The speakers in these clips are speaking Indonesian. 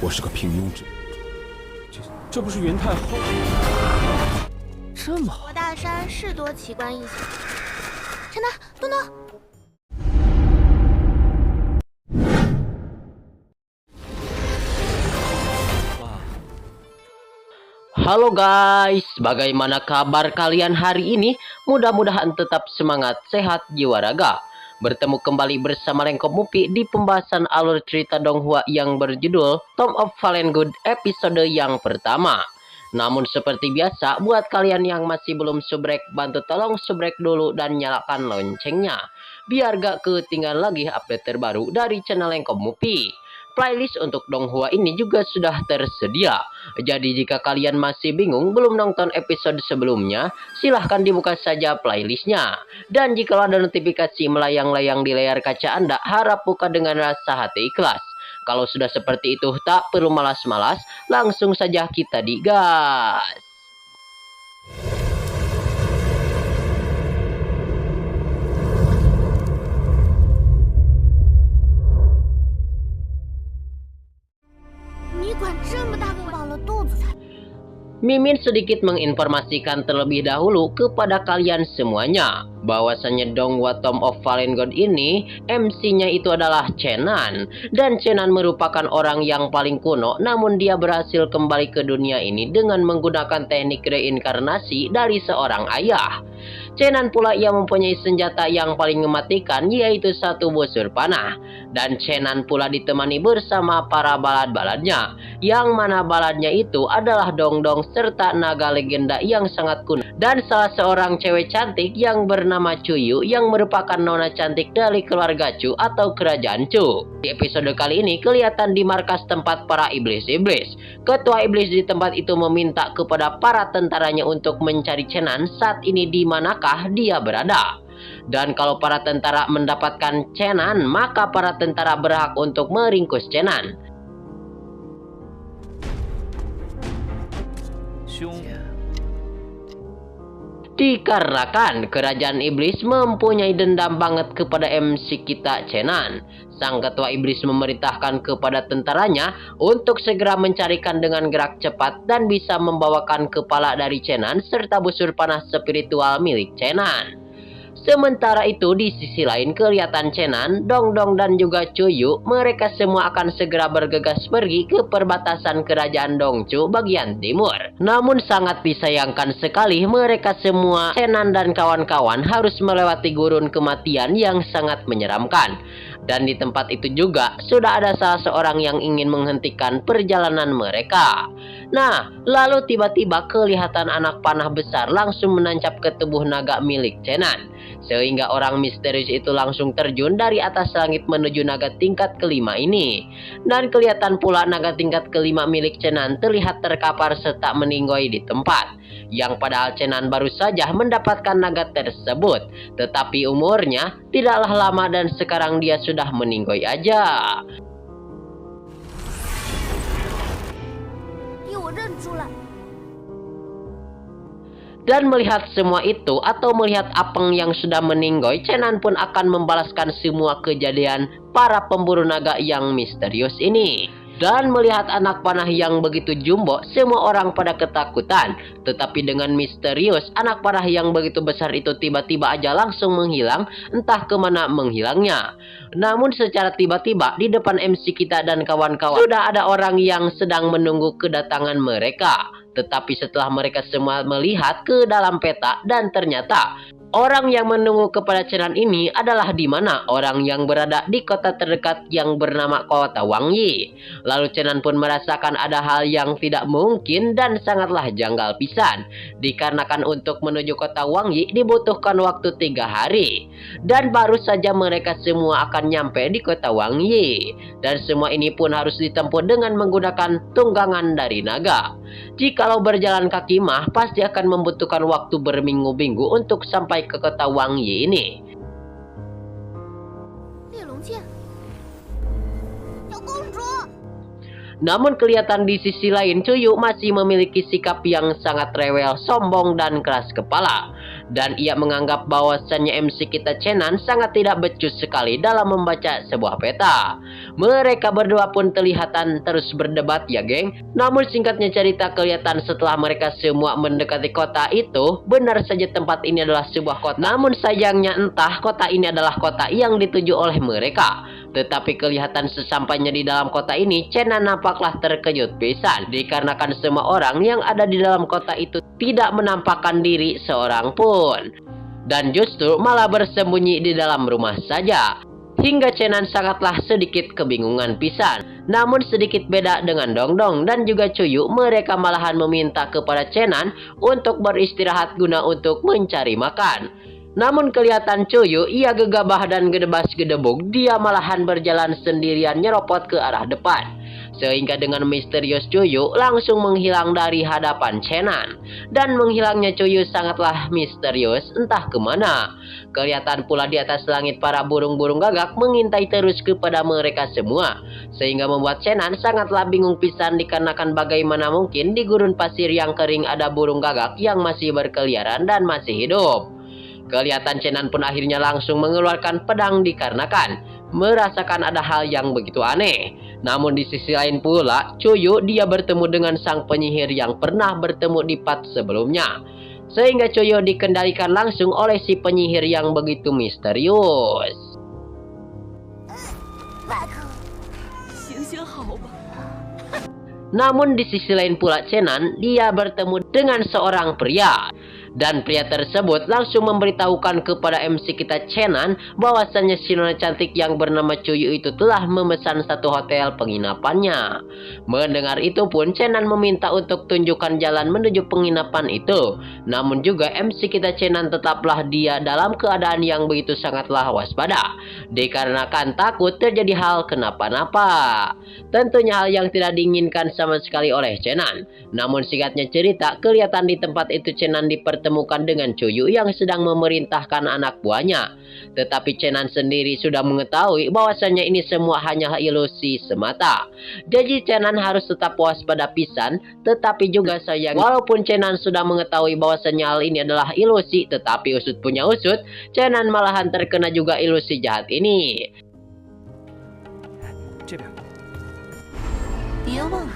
我是个平庸之辈。这不是元太后？这么好。我大山是多奇观异象。陈南，东东。 Halo guys, bagaimana kabar kalian hari ini? Mudah-mudahan tetap semangat, sehat jiwa raga. Bertemu kembali bersama Lengkop Mupi di pembahasan alur cerita Donghua yang berjudul Tom of Fallen Good episode yang pertama. Namun seperti biasa, buat kalian yang masih belum subrek, bantu tolong subrek dulu dan nyalakan loncengnya, biar gak ketinggalan lagi update terbaru dari channel Lengkop Mupi. Playlist untuk Donghua ini juga sudah tersedia. Jadi jika kalian masih bingung belum nonton episode sebelumnya, silahkan dibuka saja playlistnya. Dan jika ada notifikasi melayang-layang di layar kaca Anda, harap buka dengan rasa hati ikhlas. Kalau sudah seperti itu, tak perlu malas-malas, langsung saja kita digas. Mimin sedikit menginformasikan terlebih dahulu kepada kalian semuanya bahwasannya Donghua Tom of Fallen God ini MC-nya itu adalah Chenan, dan Chenan merupakan orang yang paling kuno, namun dia berhasil kembali ke dunia ini dengan menggunakan teknik reinkarnasi dari seorang ayah. Chenan pula yang mempunyai senjata yang paling mematikan, yaitu satu busur panah. Dan Chenan pula ditemani bersama para balad-baladnya, yang mana baladnya itu adalah Dongdong serta naga legenda yang sangat kuno. Dan salah seorang cewek cantik yang bernama Cuyu, yang merupakan nona cantik dari keluarga Chu atau kerajaan Chu. Di episode kali ini kelihatan di markas tempat para iblis-iblis. Ketua iblis di tempat itu meminta kepada para tentaranya untuk mencari Chenan saat ini di manakah dia berada. Dan kalau para tentara mendapatkan Chenan, maka para tentara berhak untuk meringkus Chenan. Dikarenakan kerajaan iblis mempunyai dendam banget kepada MC kita Chenan. Sang ketua iblis memerintahkan kepada tentaranya untuk segera mencarikan dengan gerak cepat dan bisa membawakan kepala dari Chenan serta busur panah spiritual milik Chenan. Sementara itu di sisi lain kelihatan Chenan, Dongdong dan juga Cuyu, mereka semua akan segera bergegas pergi ke perbatasan kerajaan Dongchu bagian timur. Namun sangat disayangkan sekali mereka semua, Chenan dan kawan-kawan harus melewati gurun kematian yang sangat menyeramkan. Dan di tempat itu juga sudah ada salah seorang yang ingin menghentikan perjalanan mereka. Nah, lalu tiba-tiba kelihatan anak panah besar langsung menancap ke tubuh naga milik Chenan. Sehingga orang misterius itu langsung terjun dari atas langit menuju naga tingkat kelima ini. Dan kelihatan pula naga tingkat kelima milik Chenan terlihat terkapar serta meninggoy di tempat. Yang padahal Chenan baru saja mendapatkan naga tersebut. Tetapi umurnya tidaklah lama dan sekarang dia sudah meninggoy aja. Dan melihat semua itu atau melihat Apeng yang sudah meninggoy, Chenan pun akan membalaskan semua kejadian para pemburu naga yang misterius ini. Dan melihat anak panah yang begitu jumbo, semua orang pada ketakutan. Tetapi dengan misterius, anak panah yang begitu besar itu tiba-tiba aja langsung menghilang, entah kemana menghilangnya. Namun secara tiba-tiba di depan MC kita dan kawan-kawan sudah ada orang yang sedang menunggu kedatangan mereka. Tetapi setelah mereka semua melihat ke dalam peta dan ternyata orang yang menunggu kepada Chenan ini adalah di mana orang yang berada di kota terdekat yang bernama kota Wangyi. Lalu Chenan pun merasakan ada hal yang tidak mungkin dan sangatlah janggal pisan. Dikarenakan untuk menuju kota Wangyi dibutuhkan waktu 3 hari. Dan baru saja mereka semua akan nyampe di kota Wangyi. Dan semua ini pun harus ditempuh dengan menggunakan tunggangan dari naga. Jikalau berjalan kaki mah pasti akan membutuhkan waktu berminggu-minggu untuk sampai ke kota Wangyi ini. Namun kelihatan di sisi lain Cuyu masih memiliki sikap yang sangat rewel, sombong dan keras kepala. dan ia menganggap bahwasannya MC kita Chenan sangat tidak becus sekali dalam membaca sebuah peta. Mereka berdua pun kelihatan terus berdebat ya geng. Namun singkatnya cerita, kelihatan setelah mereka semua mendekati kota itu, benar saja tempat ini adalah sebuah kota. Namun sayangnya entah kota ini adalah kota yang dituju oleh mereka. Tetapi kelihatan sesampainya di dalam kota ini, Chenan nampaklah terkejut pisan dikarenakan semua orang yang ada di dalam kota itu tidak menampakkan diri seorang pun, dan justru malah bersembunyi di dalam rumah saja. Hingga Chenan sangatlah sedikit kebingungan pisan. Namun sedikit beda dengan Dongdong dan juga Cuyu, mereka malahan meminta kepada Chenan untuk beristirahat guna untuk mencari makan. Namun kelihatan Cuyu, ia gegabah dan gedebas-gedebuk, dia malahan berjalan sendirian nyeropot ke arah depan. Sehingga dengan misterius Cuyu langsung menghilang dari hadapan Chenan. Dan menghilangnya Cuyu sangatlah misterius, entah kemana. Kelihatan pula di atas langit para burung-burung gagak mengintai terus kepada mereka semua. Sehingga membuat Chenan sangatlah bingung pisan dikarenakan bagaimana mungkin di gurun pasir yang kering ada burung gagak yang masih berkeliaran dan masih hidup. Kelihatan Chenan pun akhirnya langsung mengeluarkan pedang dikarenakan merasakan ada hal yang begitu aneh. Namun di sisi lain pula, Cuyu dia bertemu dengan sang penyihir yang pernah bertemu di part sebelumnya. Sehingga Cuyu dikendalikan langsung oleh si penyihir yang begitu misterius. Namun di sisi lain pula Chenan, dia bertemu dengan seorang pria. Dan pria tersebut langsung memberitahukan kepada MC kita Chenan bahwasannya si nona cantik yang bernama Cuyu itu telah memesan satu hotel penginapannya. Mendengar itu pun Chenan meminta untuk tunjukkan jalan menuju penginapan itu. Namun juga MC kita Chenan tetaplah dia dalam keadaan yang begitu sangatlah waspada, dikarenakan takut terjadi hal kenapa-napa. Tentunya hal yang tidak diinginkan sama sekali oleh Chenan. Namun singkatnya cerita, kelihatan di tempat itu Chenan dipertemukan dengan Cuyu yang sedang memerintahkan anak buahnya. Tetapi Chenan sendiri sudah mengetahui bahwasannya ini semua hanyalah ilusi semata. Jadi Chenan harus tetap waspada pisan. Tetapi juga sayang, walaupun Chenan sudah mengetahui bahwasannya hal ini adalah ilusi, tetapi usut punya usut, Chenan malahan terkena juga ilusi jahat ini. 这边。 别忘了。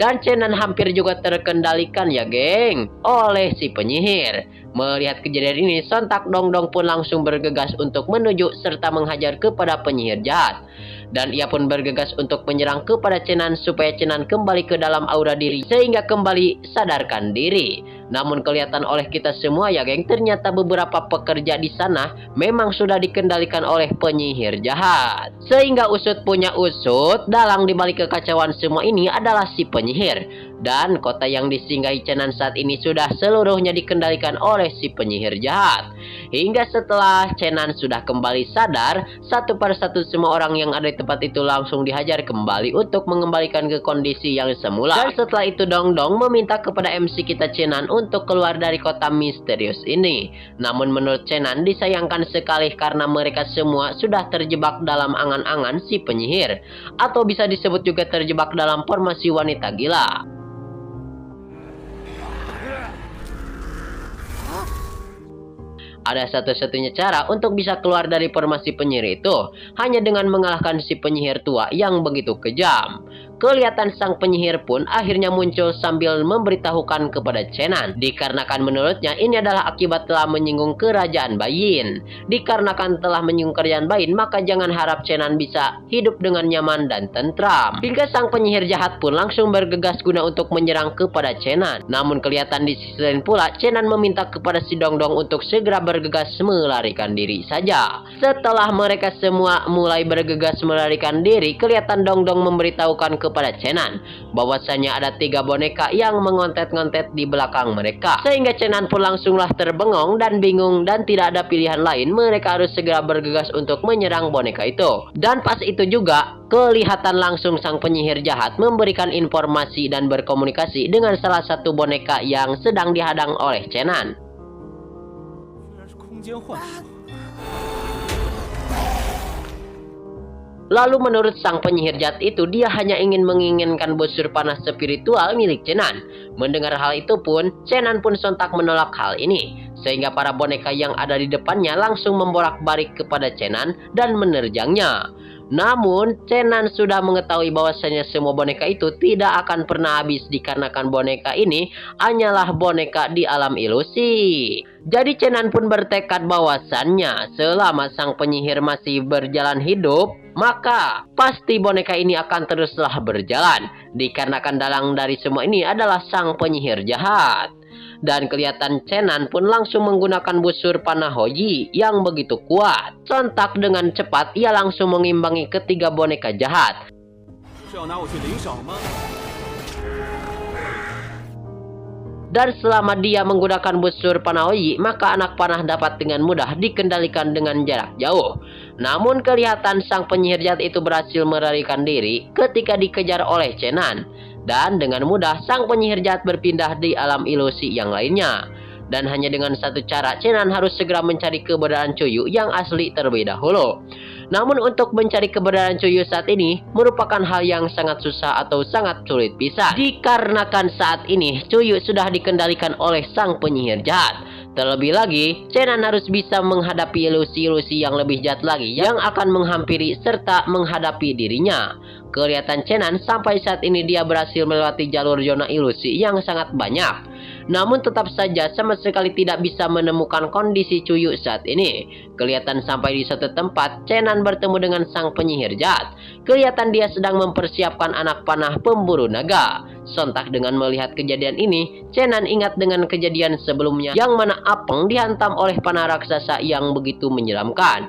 Dan Chenan hampir juga terkendalikan ya geng oleh si penyihir. Melihat kejadian ini, sontak Dongdong pun langsung bergegas untuk menuju serta menghajar kepada penyihir jahat. Dan ia pun bergegas untuk menyerang kepada Chenan supaya Chenan kembali ke dalam aura diri sehingga kembali sadarkan diri. Namun kelihatan oleh kita semua ya geng, ternyata beberapa pekerja di sana memang sudah dikendalikan oleh penyihir jahat. Sehingga usut punya usut, dalang dibalik kekacauan semua ini adalah si penyihir. Dan kota yang disinggahi Chenan saat ini sudah seluruhnya dikendalikan oleh si penyihir jahat. Hingga setelah Chenan sudah kembali sadar, satu persatu semua orang yang ada di tempat itu langsung dihajar kembali untuk mengembalikan ke kondisi yang semula. Dan setelah itu Dongdong meminta kepada MC kita Chenan untuk keluar dari kota misterius ini. Namun menurut Chenan disayangkan sekali karena mereka semua sudah terjebak dalam angan-angan si penyihir. Atau bisa disebut juga terjebak dalam formasi wanita gila. Ada satu-satunya cara untuk bisa keluar dari formasi penyihir itu, hanya dengan mengalahkan si penyihir tua yang begitu kejam. Kelihatan sang penyihir pun akhirnya muncul sambil memberitahukan kepada Chenan. Dikarenakan menurutnya ini adalah akibat telah menyinggung kerajaan Bayin. Dikarenakan telah menyinggung kerajaan Bayin, maka jangan harap Chenan bisa hidup dengan nyaman dan tentram. Hingga sang penyihir jahat pun langsung bergegas guna untuk menyerang kepada Chenan. Namun kelihatan di sisi lain pula, Chenan meminta kepada si Dongdong untuk segera bergegas melarikan diri saja. Setelah mereka semua mulai bergegas melarikan diri, kelihatan Dongdong memberitahukan kepada Chenan bahwasanya ada 3 boneka yang mengontet-ngontet di belakang mereka. Sehingga Chenan pun langsunglah terbengong dan bingung dan tidak ada pilihan lain, mereka harus segera bergegas untuk menyerang boneka itu. Dan pas itu juga kelihatan langsung sang penyihir jahat memberikan informasi dan berkomunikasi dengan salah satu boneka yang sedang dihadang oleh Chenan. Lalu menurut sang penyihir jahat itu, dia hanya menginginkan busur panah spiritual milik Chenan. Mendengar hal itu pun, Chenan pun sontak menolak hal ini. Sehingga para boneka yang ada di depannya langsung membolak-balik kepada Chenan dan menerjangnya. Namun, Chenan sudah mengetahui bahwasanya semua boneka itu tidak akan pernah habis dikarenakan boneka ini hanyalah boneka di alam ilusi. Jadi Chenan pun bertekad bahwasannya selama sang penyihir masih berjalan hidup, maka pasti boneka ini akan teruslah berjalan. Dikarenakan dalang dari semua ini adalah sang penyihir jahat. Dan kelihatan Chenan pun langsung menggunakan busur panah Hoyi yang begitu kuat. Sontak dengan cepat ia langsung mengimbangi ketiga boneka jahat. Dan selama dia menggunakan busur panah Hoyi, maka anak panah dapat dengan mudah dikendalikan dengan jarak jauh. Namun kelihatan sang penyihir jahat itu berhasil melarikan diri ketika dikejar oleh Chenan. Dan dengan mudah sang penyihir jahat berpindah di alam ilusi yang lainnya. Dan hanya dengan satu cara, Chenan harus segera mencari keberadaan Cuyu yang asli terlebih dahulu. Namun untuk mencari keberadaan Cuyu saat ini merupakan hal yang sangat susah atau sangat sulit pisan. Dikarenakan saat ini Cuyu sudah dikendalikan oleh sang penyihir jahat. Terlebih lagi, Chenan harus bisa menghadapi ilusi-ilusi yang lebih jahat lagi yang akan menghampiri serta menghadapi dirinya. Kelihatan Chenan sampai saat ini dia berhasil melewati jalur zona ilusi yang sangat banyak. Namun tetap saja sama sekali tidak bisa menemukan kondisi Cuyu saat ini. Kelihatan sampai di suatu tempat Chenan bertemu dengan sang penyihir jahat. Kelihatan dia sedang mempersiapkan anak panah pemburu naga. Sontak dengan melihat kejadian ini, Chenan ingat dengan kejadian sebelumnya yang mana Apeng dihantam oleh panah raksasa yang begitu menyeramkan.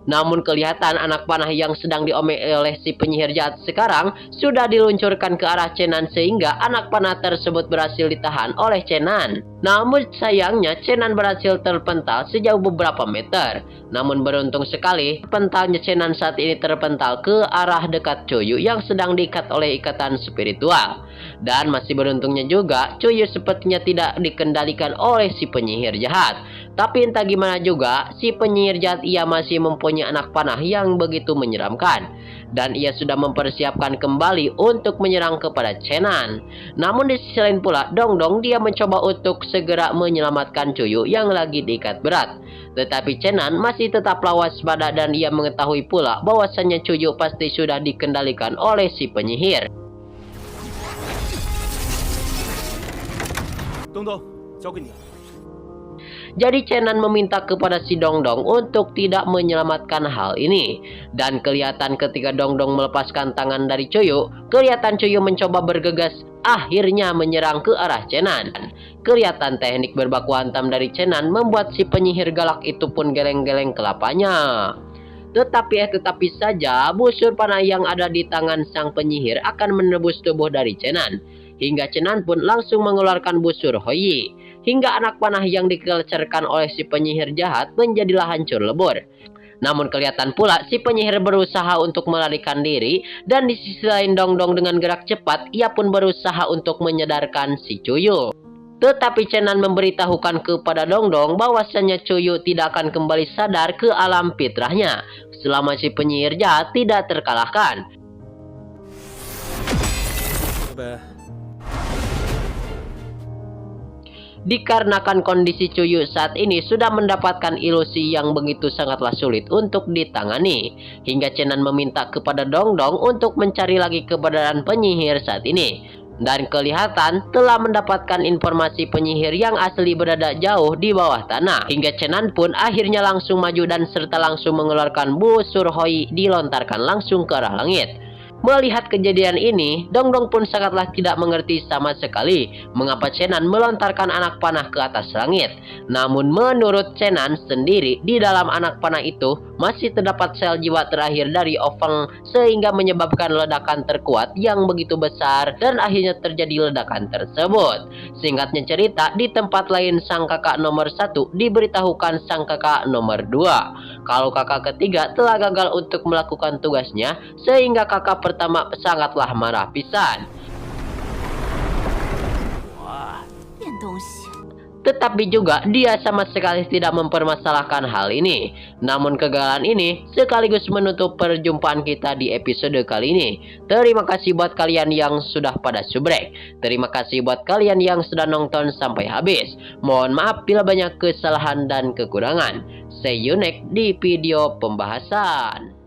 Namun kelihatan anak panah yang sedang diomel oleh si penyihir jahat sekarang sudah diluncurkan ke arah Chenan sehingga anak panah tersebut berhasil ditahan oleh Chenan. Namun sayangnya Chenan berhasil terpental sejauh beberapa meter. Namun beruntung sekali pentalnya Chenan saat ini terpental ke arah dekat Cuyu yang sedang diikat oleh ikatan spiritual. Dan masih beruntungnya juga Cuyu sepertinya tidak dikendalikan oleh si penyihir jahat. Tapi entah gimana juga si penyihir jahat ia masih mempunyai anak panah yang begitu menyeramkan. Dan ia sudah mempersiapkan kembali untuk menyerang kepada Chenan. Namun di sisi lain pula Dongdong dia mencoba untuk segera menyelamatkan Cuyu yang lagi diikat berat. Tetapi Chenan masih tetap waspada dan ia mengetahui pula bahwasannya Cuyu pasti sudah dikendalikan oleh si penyihir. Dongdong, 交给你了。 Jadi Chenan meminta kepada si Dongdong untuk tidak menyelamatkan hal ini. Dan kelihatan ketika Dongdong melepaskan tangan dari Cuyu, kelihatan Cuyu mencoba bergegas akhirnya menyerang ke arah Chenan. Kelihatan teknik berbaku hantam dari Chenan membuat si penyihir galak itu pun geleng-geleng kelapanya. Tetapi saja busur panah yang ada di tangan sang penyihir akan menembus tubuh dari Chenan. Hingga Chenan pun langsung mengeluarkan busur Hoyi. Hingga anak panah yang dikecerkan oleh si penyihir jahat menjadilah hancur lebur. Namun kelihatan pula si penyihir berusaha untuk melarikan diri. Dan di sisi lain Dongdong dengan gerak cepat ia pun berusaha untuk menyadarkan si Cuyu. Tetapi Chenan memberitahukan kepada Dongdong bahwasannya Cuyu tidak akan kembali sadar ke alam fitrahnya selama si penyihir jahat tidak terkalahkan. Dikarenakan kondisi Cuyu saat ini sudah mendapatkan ilusi yang begitu sangatlah sulit untuk ditangani. Hingga Chenan meminta kepada Dongdong untuk mencari lagi keberadaan penyihir saat ini. Dan kelihatan telah mendapatkan informasi penyihir yang asli berada jauh di bawah tanah. Hingga Chenan pun akhirnya langsung maju dan serta langsung mengeluarkan busur Hoyi dilontarkan langsung ke arah langit. Melihat kejadian ini, Dongdong pun sangatlah tidak mengerti sama sekali mengapa Chenan melontarkan anak panah ke atas langit. Namun menurut Chenan sendiri, di dalam anak panah itu masih terdapat sel jiwa terakhir dari Ofeng sehingga menyebabkan ledakan terkuat yang begitu besar dan akhirnya terjadi ledakan tersebut. Singkatnya cerita, di tempat lain sang kakak nomor 1 diberitahukan sang kakak nomor 2 kalau kakak ketiga telah gagal untuk melakukan tugasnya sehingga kakak pertama sangatlah marah pisan. tetapi juga dia sama sekali tidak mempermasalahkan hal ini. Namun kegagalan ini sekaligus menutup perjumpaan kita di episode kali ini. Terima kasih buat kalian yang sudah pada subrek. Terima kasih buat kalian yang sudah nonton sampai habis. Mohon maaf bila banyak kesalahan dan kekurangan. See you next di video pembahasan.